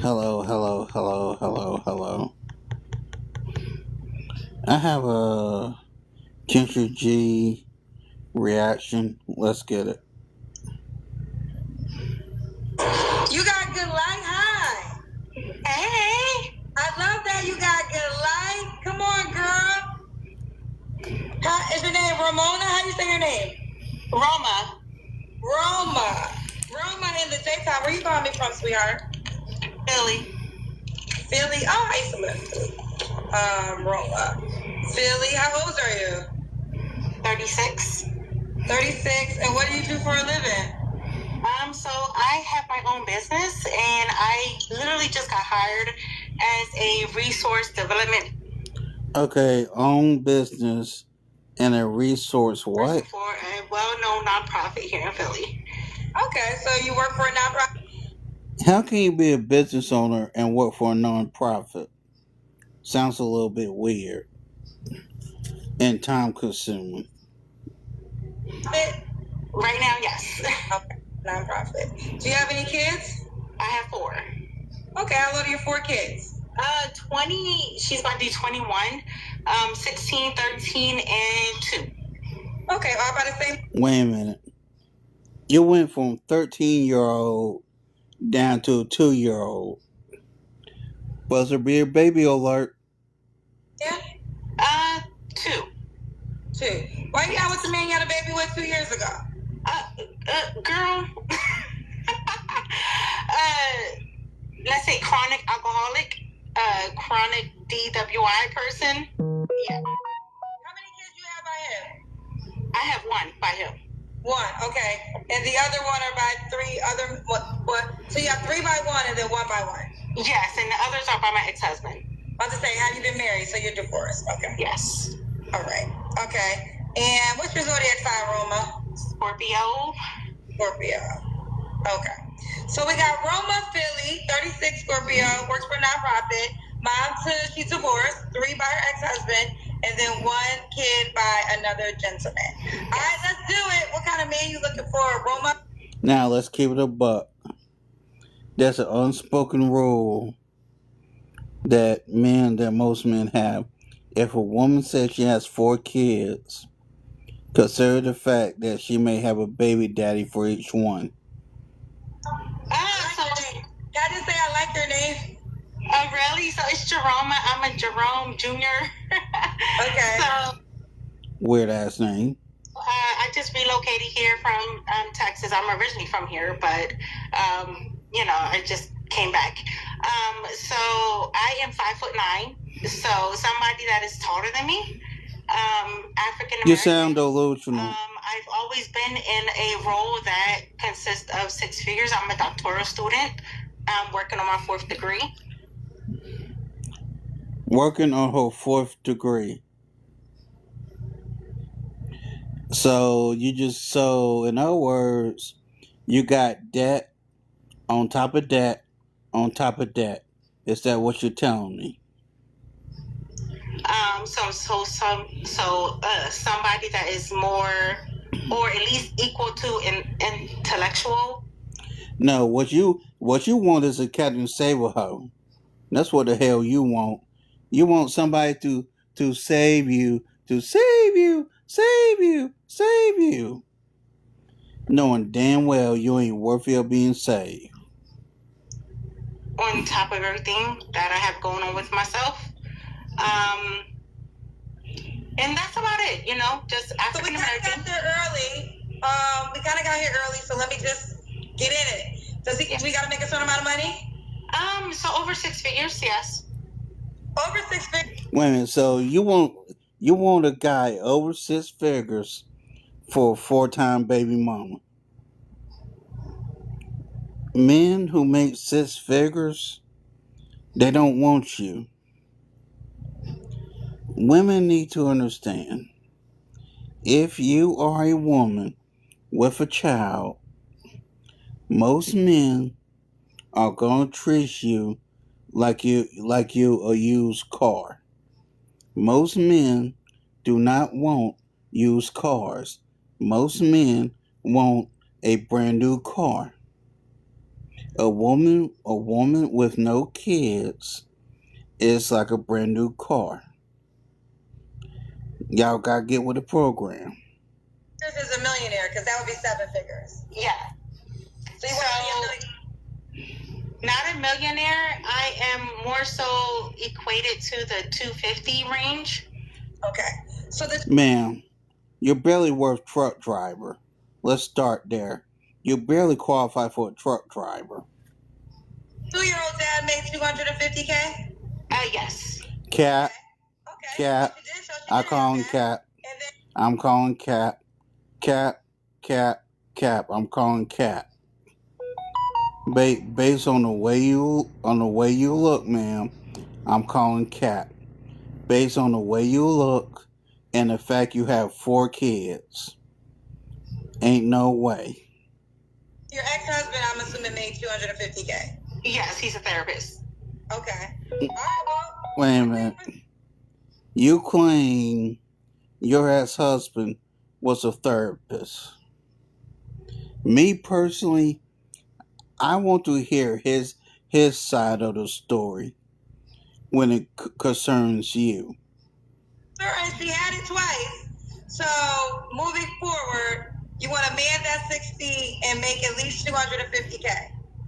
Hello, hello, hello, hello, hello. I have a Kendra G reaction. Let's get it. You got good light? Hi. Hey. I love that you got good light. Come on, girl. Is your name Ramona? How you say your name? Roma. Roma. Roma in the daytime. Where you calling me from, sweetheart? Philly. Philly? Oh, I used to live in Philly. Roma. Philly. How old are you? 36. 36. And what do you do for a living? So I have my own business, and I literally just got hired as a resource development Okay, own business and a resource person what? for a well-known nonprofit here in Philly. Okay, so you work for a nonprofit? How can you be a business owner and work for a nonprofit? Sounds a little bit weird and time consuming. Right now, yes. Okay, nonprofit. Do you have any kids? I have 4. Okay, how old are your 4 kids? 20, she's about to be 21, 16, 13, and 2. Okay, all about the same. Wait a minute. You went from 13-year-old down to a 2-year-old. Buzzer beer baby alert. Yeah. 2. 2. Why you got with the man you had a baby with 2 years ago? Girl. Let's say chronic alcoholic, chronic DWI person. Yeah. How many kids do you have by him? I have 1 by him. 1, okay. And the other one are by 3 other, what? So you have 3 by 1 and then 1 by 1? Yes, and the others are by my ex-husband. I was to say, have you been married? So you're divorced. Okay. Yes. All right. Okay. And what's your zodiac sign, Roma? Scorpio. Scorpio. Okay. So we got Roma Philly, 36 Scorpio, works for a nonprofit. Mom, she's divorced, 3 by her ex-husband, and then 1 kid by another gentleman. All right, let's do it. What kind of man you looking for, Roma? Now let's keep it a buck. There's an unspoken rule that most men have. If a woman says she has 4 kids, consider the fact that she may have a baby daddy for each one. Can I just say I like your name? Oh, really? So it's Jerome. I'm a Jerome Jr. Okay. So Weird ass name. I just relocated here from Texas. I'm originally from here, but I just came back. So I am 5'9". So somebody that is taller than me, African American. You sound delusional. I've always been in a role that consists of 6 figures. I'm a doctoral student. I'm working on my 4th degree. Working on her 4th degree. So in other words, you got debt on top of debt on top of debt. Is that what you're telling me? Somebody that is more, or at least equal to intellectual. No, what you want is a Captain Save hoe. That's what the hell you want. You want somebody to save you, save you, knowing damn well you ain't worthy of being saved. On top of everything that I have going on with myself. And that's about it, just African American. So we kind of got there early. So let me just get in it. We got to make a certain amount of money? So over 6 figures, yes. Over 6 figures? Wait a minute, so you want a guy over 6 figures for a 4-time baby mama. Men who make 6 figures, they don't want you. Women need to understand, if you are a woman with a child, most men are going to treat you like you a used car. Most men do not want used cars. Most men want a brand new car. A woman with no kids is like a brand new car. Y'all gotta get with the program. This is a millionaire because that would be 7 figures. Yeah. So you want to be a millionaire? Not a millionaire. I am more so equated to the 250 range. Okay. So the Ma'am, you're barely worth truck driver. Let's start there. You barely qualify for a truck driver. 2-year-old dad made $250K? Yes. Cap. Okay. Cap. So I call him Cap. I'm calling Cap. Cap. I'm calling Cap. Based on the way you look, ma'am, I'm calling Cap. Based on the way you look and the fact you have 4 kids, ain't no way. Your ex-husband, I'm assuming, made $250K. Yes, he's a therapist. Okay. All right, well. Wait a minute. You claim your ex-husband was a therapist. Me personally, I want to hear his side of the story when it concerns you. Sure, and she had it twice. So moving forward, you want a man that's 60 and make at least $250K.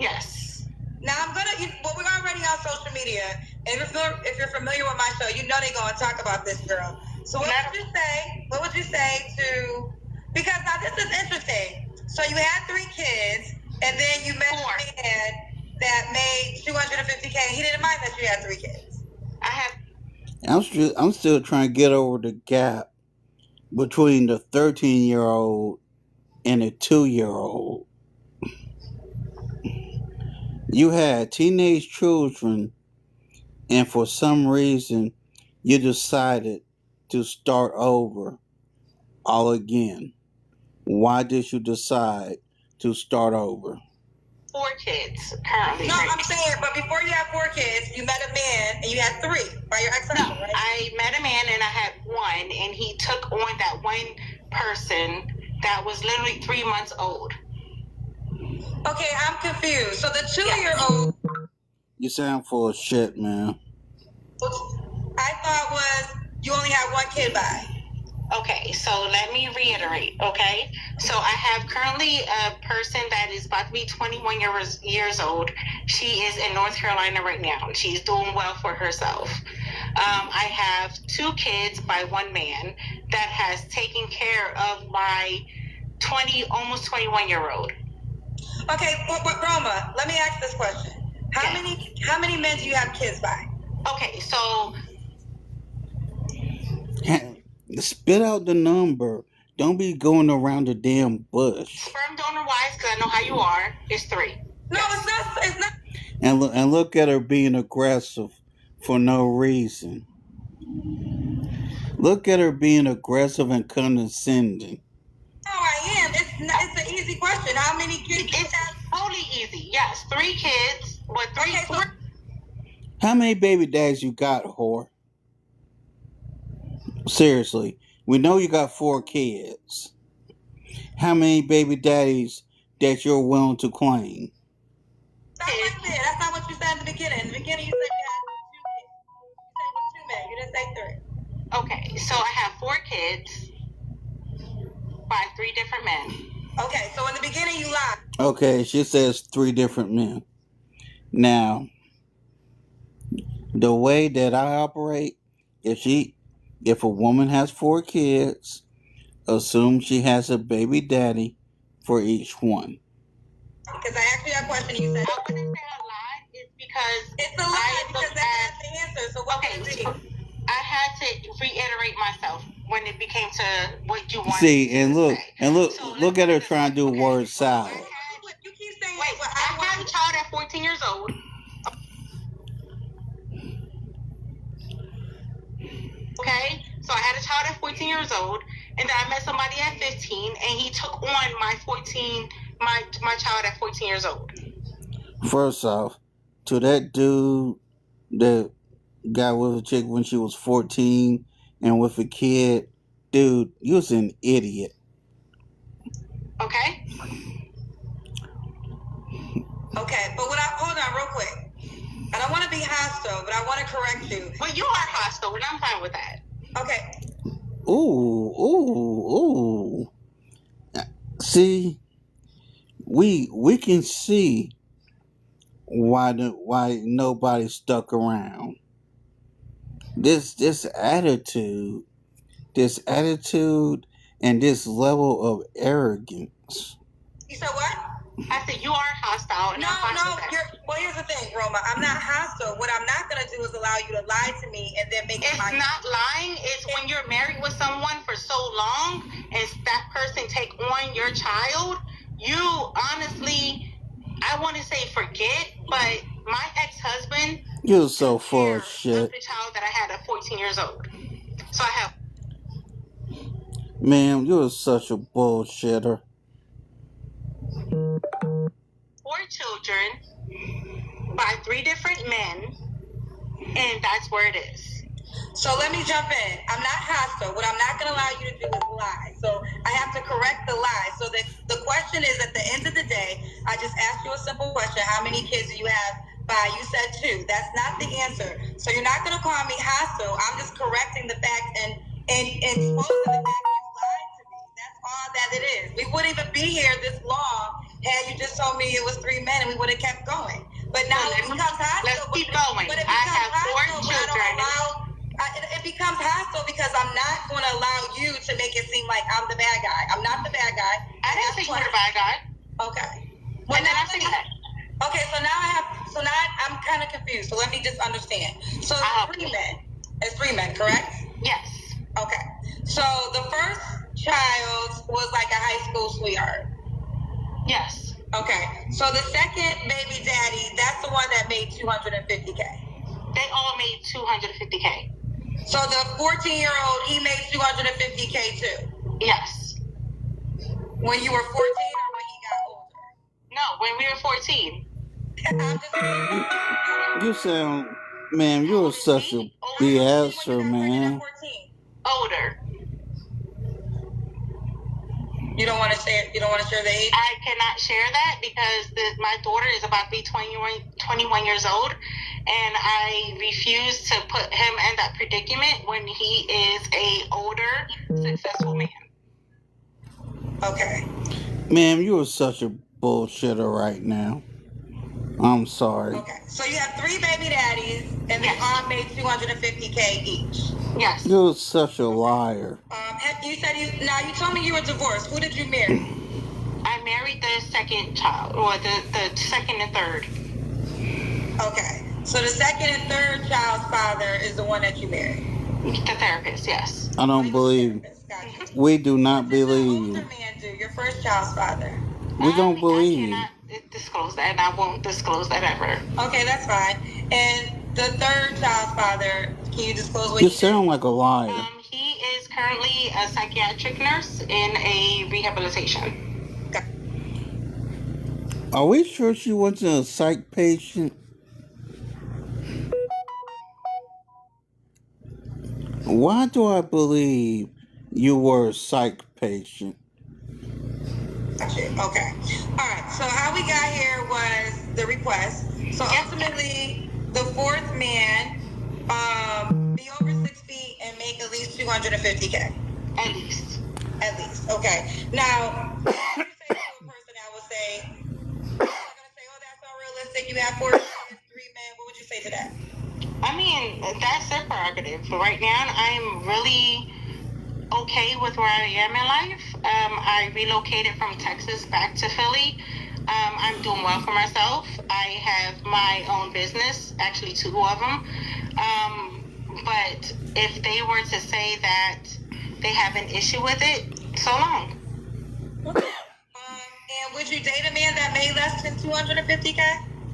Yes. Now I'm gonna. Well, we're already on social media, and if you're familiar with my show, you know they're gonna talk about this girl. So what would you say? What would you say to? Because now this is interesting. So you had 3 kids, and then you met a man that made $250K. He didn't mind that you had 3 kids. I have. I'm still trying to get over the gap between the 13-year-old and the 2-year-old. You had teenage children, and for some reason, you decided to start over all again. Why did you decide to start over? 4 kids currently. No, I'm saying, but before you had 4 kids, you met a man and you had 3 by your ex-husband, right? I met a man and I had 1, and he took on that one person that was literally 3 months old. Okay, I'm confused. So the 2-year-old. You sound full of shit, man. I thought was you only had 1 kid by. Okay, so let me reiterate, okay? So I have currently a person that is about to be 21 years old. She is in North Carolina right now. She's doing well for herself. I have 2 kids by 1 man that has taken care of my almost 21-year-old. Okay, but Roma, let me ask this question. How many men do you have kids by? Okay, so spit out the number. Don't be going around the damn bush. Sperm donor wise, because I know how you are, it's 3. No, it's not. It's not. And look at her being aggressive for no reason. Look at her being aggressive and condescending. Oh, I am. It's an easy question. How many kids? It's totally easy. Yes, 3 kids. What 3? Okay, so how many baby daddies you got, whore? Seriously, we know you got 4 kids. How many baby daddies that you're willing to claim? That's like that. That's not what you said in the beginning. In the beginning, you said you had 2 kids. You said it was 2 men. You didn't say 3. Okay, so I have 4 kids by 3 different men. Okay, so in the beginning you lied. Okay, she says 3 different men. Now, the way that I operate, if a woman has 4 kids, assume she has a baby daddy for each one. Because I asked you that question, you said I wouldn't say I lied. It's because it's a lie because that's the answer. So what would it be? I had to reiterate myself when it became to what you wanted. See, and look at her trying to do word salad. You keep saying, wait, I had a child at 14 years old. Okay, so I had a child at 14 years old, and then I met somebody at 15, and he took on my child at 14 years old. First off, to that dude that got with a chick when she was 14 and with a kid, dude, you was an idiot. Okay. Okay, but hold on real quick. I don't want to be hostile, but I want to correct you. Well, you are hostile, and I'm fine with that. Okay. Ooh. See, we can see why nobody stuck around. This attitude and this level of arrogance. You said what? I said you are hostile. And well, here's the thing, Roma. I'm not hostile. What I'm not going to do is allow you to lie to me and then make it. It's not lying. It's when you're married with someone for so long and that person take on your child, you honestly, I want to say forget, but my ex-husband. You're so full of shit. The child that I had at 14 years old. So I have. Man, you're such a bullshitter. 4 children by 3 different men, and that's where it is. So let me jump in. I'm not hostile. What I'm not going to allow you to do is lie. So I have to correct the lie. So the question is, at the end of the day, I just asked you a simple question. How many kids do you have by? You said 2. That's not the answer. So you're not going to call me hostile. I'm just correcting the fact and exposing the fact you lied to me. That's all that it is. We wouldn't even be here this long had you just told me it was 3 men and we would have kept going. But now it becomes hostile. Let's keep going. But I have 4 children. It becomes hostile because I'm not going to allow you to make it seem like I'm the bad guy. I'm not the bad guy. I didn't think you were the bad guy. Okay. Well, now I say that. Okay, so now I'm kind of confused. So let me just understand. So it's 3 men. It's 3 men, correct? Yes. Okay. So the first child was like a high school sweetheart. Yes. Okay. So the second baby daddy, that's the one that made $250K. They all made $250K. So the 14-year-old, he made $250K too. Yes. When you were 14 or when he got older? No, when we were 14. You sound, man, you're such a BSer, man. Older. You don't want to share. You don't want to share the age. I cannot share that because my daughter is about to be 21 years old, and I refuse to put him in that predicament when he is a older, successful man. Okay. Ma'am, you are such a bullshitter right now. I'm sorry. Okay. So you have 3 baby daddies, and they all made $250K each. Yes. You're such a liar. You said you told me you were divorced. Who did you marry? I married the second child, or the second and third. Okay. So the second and third child's father is the one that you married. The therapist, yes. I don't believe. Gotcha. We do not believe you. What does the older man do? Your first child's father. We don't believe you. I cannot disclose that, and I won't disclose that ever. Okay, that's fine. And the third child's father, can you disclose what you sound like a liar. He is currently a psychiatric nurse in a rehabilitation. Are we sure she wasn't a psych patient? Why do I believe you were a psych patient? Okay. All right. So how we got here was the request. So ultimately, the 4th man be over 6 feet and make at least $250K. At least. Okay. Now, if you say to a person that would say, I'm not gonna say, oh, that's unrealistic. You have 4 kids, 3 men. What would you say to that? I mean, that's their prerogative. But right now, I'm really okay with where I am in life. I relocated from Texas back to Philly. I'm doing well for myself. I have my own business, actually 2 of them. But if they were to say that they have an issue with it, so long. And would you date a man that made less than $250K?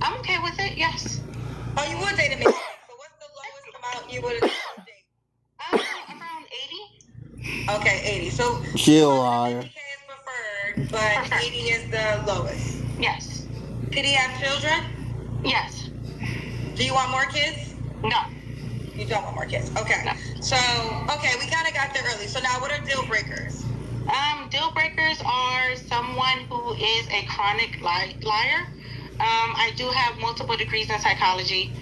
I'm okay with it, yes. Oh, you would date a man. So what's the lowest amount you would date? Around 80. Okay, 80. So Chill, liar. 50K is preferred, but 80 is the lowest. Yes. Could he have children? Yes. Do you want more kids? No. You don't want more kids. Okay. No. So, okay, we kind of got there early. So now what are deal breakers? Deal breakers are someone who is a chronic liar. I do have multiple degrees in psychology.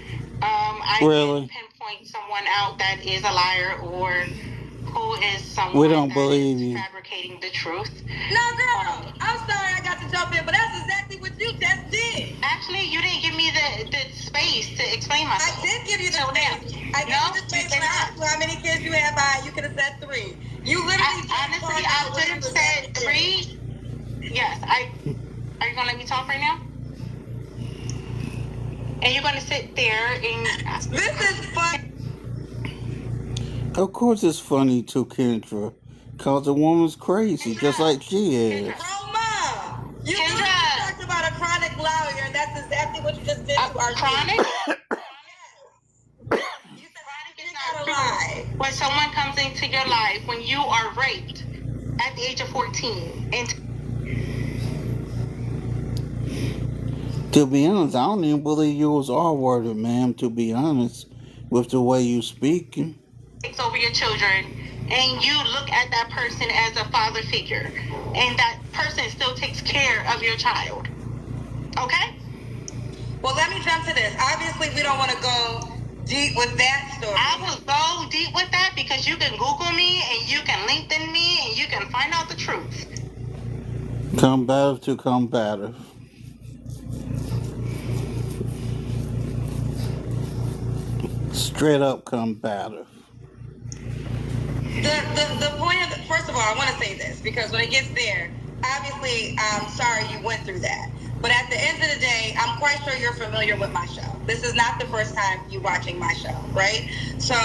I Really? can pinpoint someone out that is a liar or who is someone We don't believe you. fabricating the truth. No, girl, I'm sorry I got to jump in, but that's exactly what you just did. Actually, you didn't give me the space to explain myself. I did give you the space. I gave you the space when I asked you how many kids you have by. You could have said 3. You literally honestly, I could have said 3. Yes, are you gonna let me talk right now? And you're gonna sit there and this is fun. Of course it's funny to Kendra. Cause the woman's crazy, Kendra, just like she is. Roma, you talked about a chronic liar, and that's exactly what you just did to our chronic. Yes. You said chronic is not a lie. When someone comes into your life, when you are raped at the age of 14, and to be honest, I don't even believe you was R-worded, ma'am, to be honest, with the way you speaking. Takes over your children, and you look at that person as a father figure, and that person still takes care of your child. Okay? Well, let me jump to this. Obviously, we don't want to go deep with that story. I will go deep with that because you can Google me, and you can LinkedIn me, and you can find out the truth. Combative to combative. Straight up combative. The point of first of all, I want to say this because when it gets there, obviously, I'm sorry you went through that. But at the end of the day, I'm quite sure you're familiar with my show. This is not the first time you're watching my show, right? So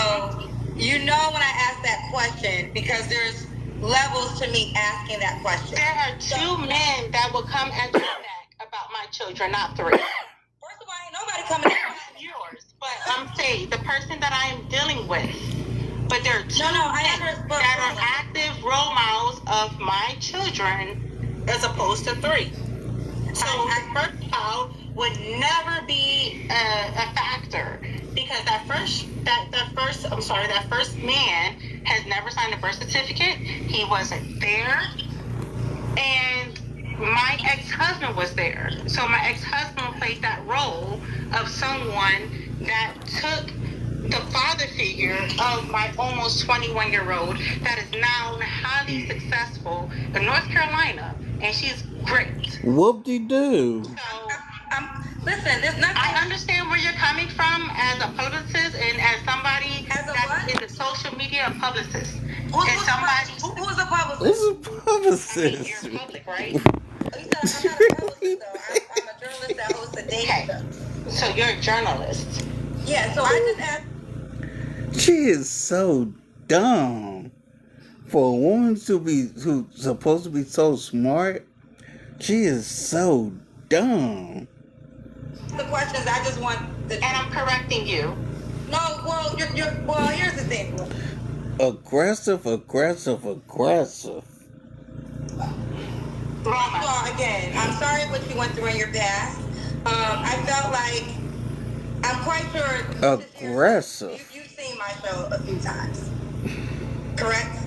you know when I ask that question because there's levels to me asking that question. There are 2 men that will come at your neck about my children, not 3. First of all, ain't nobody coming at yours. But I'm saying the person that I am dealing with. But there are 2 men that are active role models of my children as opposed to 3. So the first child would never be a factor because that first man has never signed a birth certificate. He wasn't there, and my ex-husband was there. So my ex-husband played that role of someone that took the father figure of my almost 21-year-old that is now highly successful in North Carolina, and she's great. Whoop-de-doo. So, listen, there's nothing. I understand where you're coming from as a publicist and as somebody that's in the social media publicist. Who's a publicist? Who's a publicist? I mean, you're public, right? You said I'm not a publicist, though. I'm a journalist that hosts a dating show. So you're a journalist. Yeah, so I just asked. She is so dumb. For a woman who's supposed to be so smart, she is so dumb. The questions I just want, and I'm correcting you. No, well, well, here's the thing. Aggressive. Well, again, I'm sorry what you went through in your past. I felt like I'm quite sure. Aggressive. You've seen my show a few times, correct?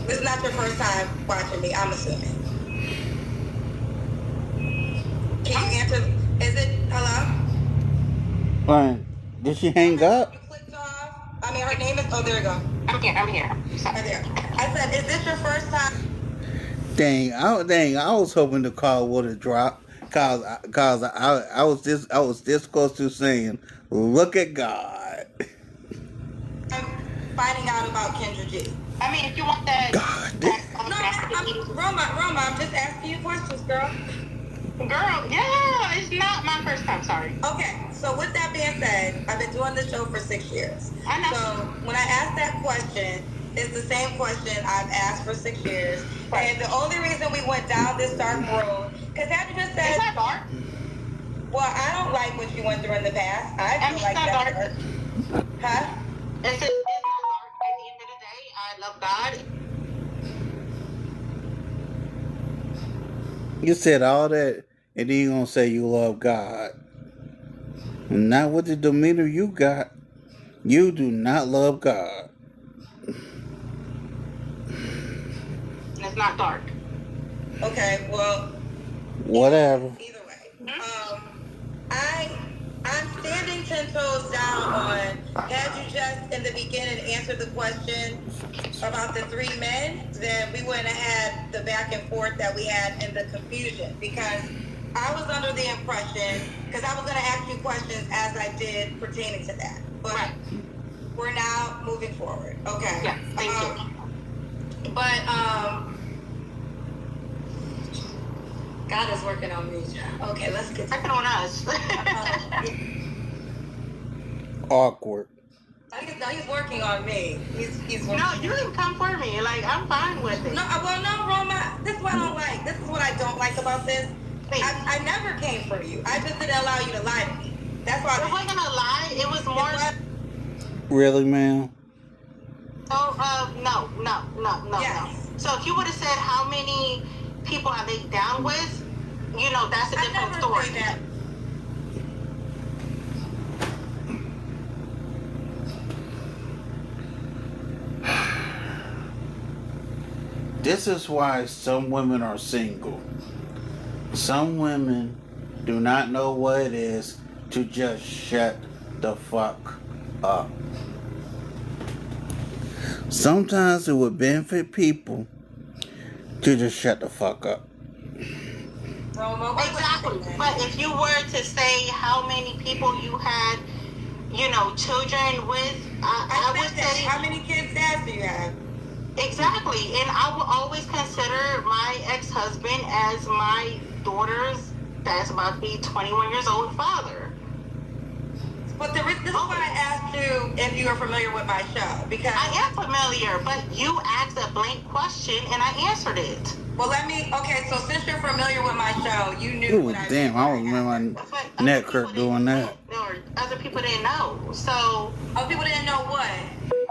This is not your first time watching me, I'm assuming. Can you answer? Is it hello? Fine. Did she hang up? You clicked off. I mean, her name is. Oh, there you go. I'm here. Right there. I said, is this your first time? Dang! I was hoping the call would have dropped, cause I was this close to saying, "Look at God." I'm finding out about Kendra G. I mean, if you want that. God. Roma, I'm just asking you questions, girl. Girl, yeah, it's not my first time, sorry. Okay, so with that being said, I've been doing this show for 6 years. I know. So when I ask that question, it's the same question I've asked for 6 years. Right. And the only reason we went down this dark road, because after just said... It's not dark. Well, I don't like what you went through in the past. I feel like that's dark. Huh? It's not dark. At the end of the day, I love God. You said all that, and then you're gonna say you love God. Not with the demeanor you got. You do not love God. It's not dark. Okay, well. Whatever. Either way. I'm standing 10 toes down on, had you just in the beginning answered the question about the 3 men, then we wouldn't have had the back and forth that we had in the confusion, because I was under the impression, because I was going to ask you questions as I did pertaining to that. But right. We're now moving forward. Okay. Yeah, thank you. But, God is working on me. Okay, let's get working on us. Awkward. He's working on me. He's working. No, you can come for me. Like, I'm fine with it. No, Roma. This is what I don't like. This is what I don't like about this. I never came for you. I just didn't allow you to lie to me. That's why. It wasn't a lie. It was more. Really, ma'am? Oh, no. Yes. No. So if you would have said how many people are they down with, that's a different story. That. This is why some women are single. Some women do not know what it is to just shut the fuck up. Sometimes it would benefit people to just shut the fuck up. Exactly. But if you were to say how many people you had, children with, I would say... How many kids do you have? Exactly. And I will always consider my ex-husband as my daughter's, that's about to be 21 years old, father. But this is why I asked you if you are familiar with my show, because I am familiar, but you asked a blank question and I answered it. Well, so since you're familiar with my show, you knew what I damn, I remember my neck hurt doing that. Or other people didn't know, so... Other people didn't know what? What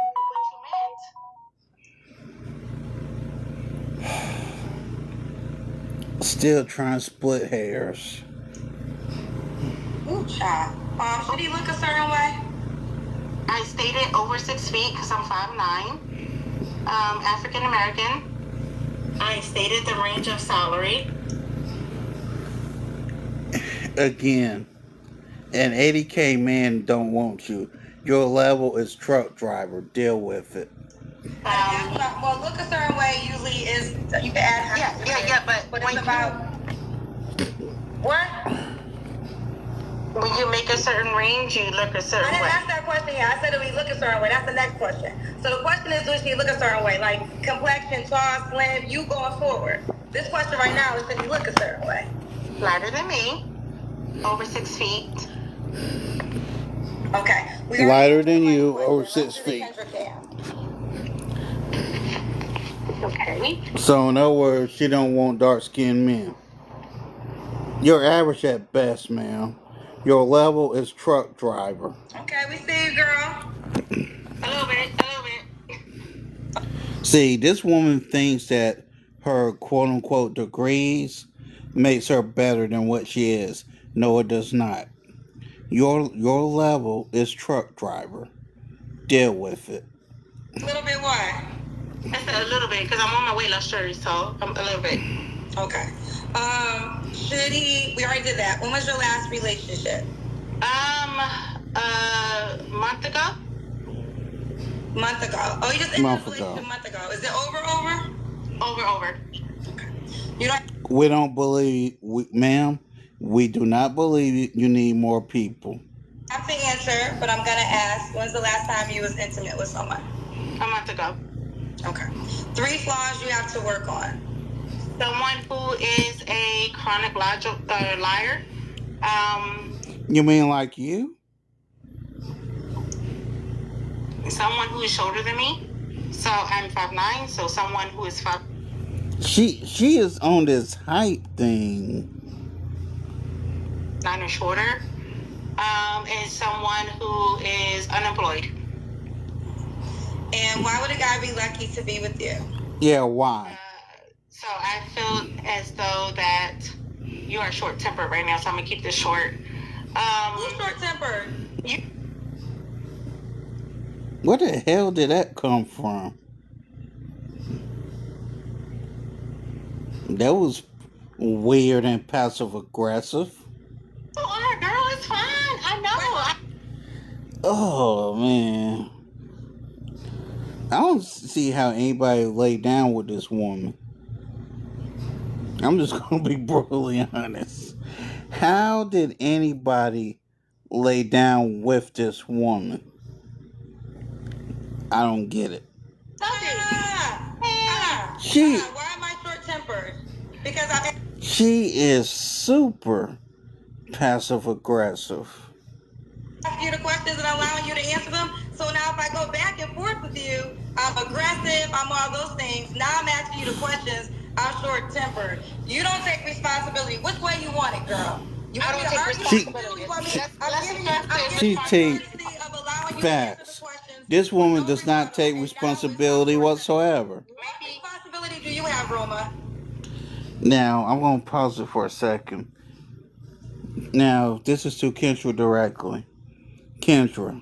you meant. Still trying to split hairs. Ooh, child. Should he look a certain way? I stated over 6 feet because I'm 5'9", African American. I stated the range of salary. Again, an 80K man don't want you. Your level is truck driver. Deal with it. Well, look a certain way usually is, you can add... Yeah, but it's about... What? When you make a certain range, you look a certain way. I didn't ask that question yet. I said, do we look a certain way? That's the next question. So the question is, does she look a certain way? Like complexion, tall, slim, you going forward. This question right now is, does he look a certain way? Lighter than me. Over 6 feet. Okay. Lighter than you, over 6 feet. Okay. So in other words, she don't want dark-skinned men. You're average at best, ma'am. Your level is truck driver. Okay, we see you, girl. A little bit. See, this woman thinks that her quote-unquote degrees makes her better than what she is. No, it does not. Your level is truck driver. Deal with it. A little bit what? I said a little bit because I'm on my weight loss journey, so I'm a little bit. Okay. We already did that. When was your last relationship? Month ago. Month ago. Oh, you just ended a relationship a month ago. Is it over? Over. Okay. We don't believe, ma'am. We do not believe you need more people. I have to answer, but I'm gonna ask. When's the last time you was intimate with someone? A month ago. Okay. 3 flaws you have to work on. Someone who is a chronic liar. You mean like you? Someone who is shorter than me. So I'm 5'9", so someone who is 5... She is on this height thing. 9 or shorter. And someone who is unemployed. And why would a guy be lucky to be with you? Yeah, why? So I feel as though that you are short-tempered right now, so I'm going to keep this short. Who's short-tempered? You. Where the hell did that come from? That was weird and passive-aggressive. You are, girl. Oh man, I don't see how anybody lay down with this woman. I'm just gonna be brutally honest. How did anybody lay down with this woman? I don't get it. Why am I short tempered? Because I'm. She is super passive aggressive. Ask you the questions and allowing you to answer them. So now if I go back and forth with you, I'm aggressive, I'm all those things. Now I'm asking you the questions. I'm short tempered. You don't take responsibility. Which way you want it, girl? You want me to argue? She takes facts. This woman does not take responsibility whatsoever. What responsibility do you have, Roma? Now, I'm going to pause it for a second. Now, this is to Kendra directly. Kendra,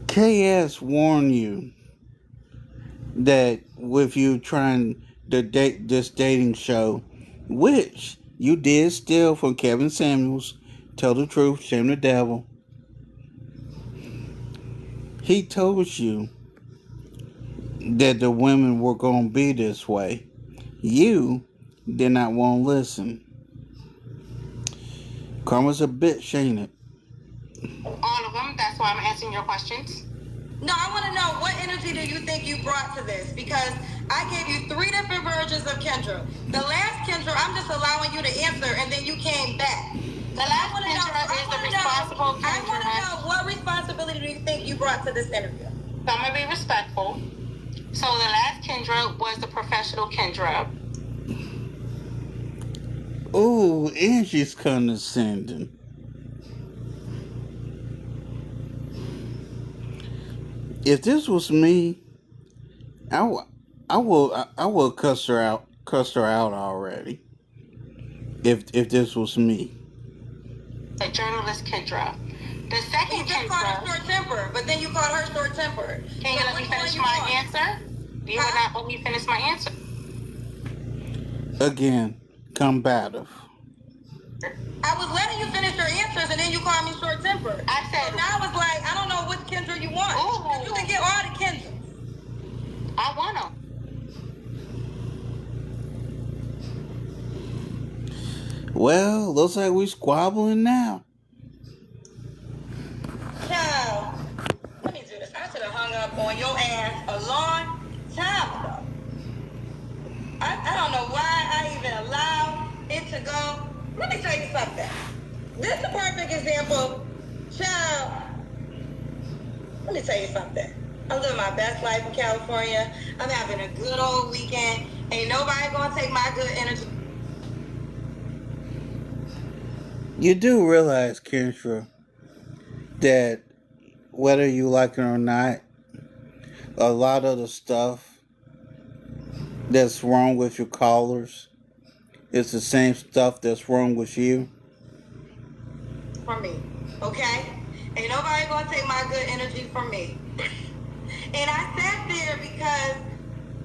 KS warned you that with you trying to date this dating show, which you did steal from Kevin Samuels, Tell the Truth, Shame the Devil, he told you that the women were going to be this way. You did not want to listen. Karma's a bitch, ain't it? All of them. That's why I'm answering your questions. No, I want to know, what energy do you think you brought to this? Because I gave you 3 different versions of Kendra. The last Kendra, I'm just allowing you to answer, and then you came back. The last Kendra is the responsible Kendra. I want to know, what responsibility do you think you brought to this interview? So I'm going to be respectful. So the last Kendra was the professional Kendra. Ooh, and she's condescending. If this was me, I will cuss her out already. If this was me. The journalist Kendra. The second Kendra. You called her short temper, but then you called her short temper. Can you let me finish my answer? You will not let me finish my answer. Again, combative. I was letting you finish your answers, and then you called me short tempered. I said. So now it's like, I don't know which Kendra you want. Ooh. You can get all the Kendras. I want them. Well, looks like we squabbling now. Child, let me do this. I should have hung up on your ass a long time ago. I don't know why I even allowed it to go. Let me tell you something. This is a perfect example. Child, let me tell you something. I'm living my best life in California. I'm having a good old weekend. Ain't nobody gonna take my good energy. You do realize, Kendra, that whether you like it or not, a lot of the stuff that's wrong with your callers is the same stuff that's wrong with you. For me, okay? Ain't nobody gonna take my good energy from me. And I sat there because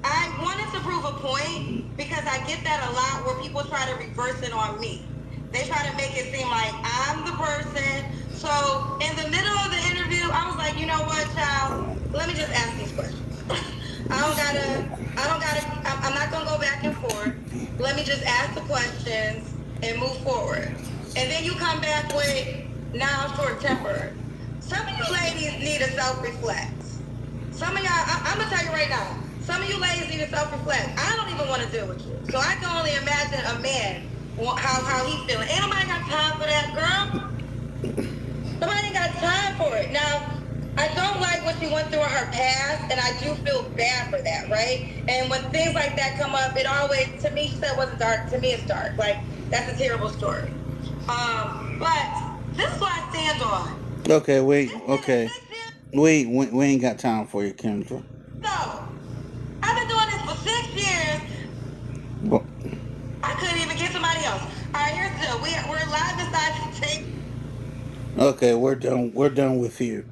I wanted to prove a point, because I get that a lot where people try to reverse it on me. They try to make it seem like I'm the person. So in the middle of the interview, I was like, you know what, child? Let me just ask these questions. I'm not gonna go back and forth. Let me just ask the questions and move forward. And then you come back with, now I'm short tempered. Some of you ladies need to self-reflect. Some of y'all, I'm gonna tell you right now, some of you ladies need to self-reflect. I don't even want to deal with you. So I can only imagine a man, how he feeling. Ain't nobody got time for that, girl. Nobody got time for it. Now, I don't like what she went through in her past, and I do feel bad for that, right? And when things like that come up, it always, to me, she said it wasn't dark. To me, it's dark. Like, that's a terrible story. But this is what I stand on. Okay, wait, okay. Wait, we ain't got time for you, Kendra. No. I've been doing this for 6 years. Well, I couldn't even get somebody else. All right, here's the deal. We're live inside the tape. Okay, we're done with you.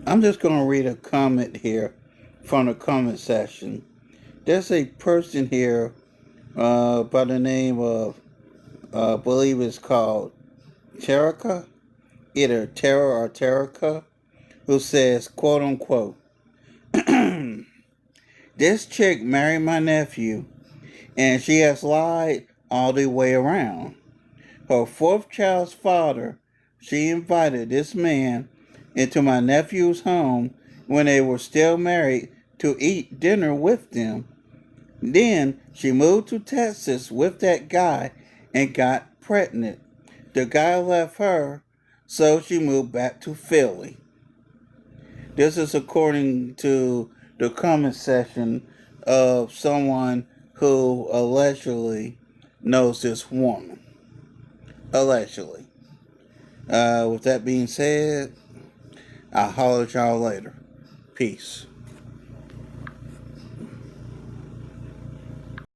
I'm just going to read a comment here from the comment section. There's a person here by the name of, I believe it's called Terica. either Tara or Terica, who says, quote unquote, this chick married my nephew and she has lied all the way around. Her fourth child's father, she invited this man into my nephew's home when they were still married to eat dinner with them. Then she moved to Texas with that guy and got pregnant. The guy left her, so she moved back to Philly. This is according to the comment section of someone who allegedly knows this woman. Allegedly. With that being said, I'll holler at y'all later. Peace.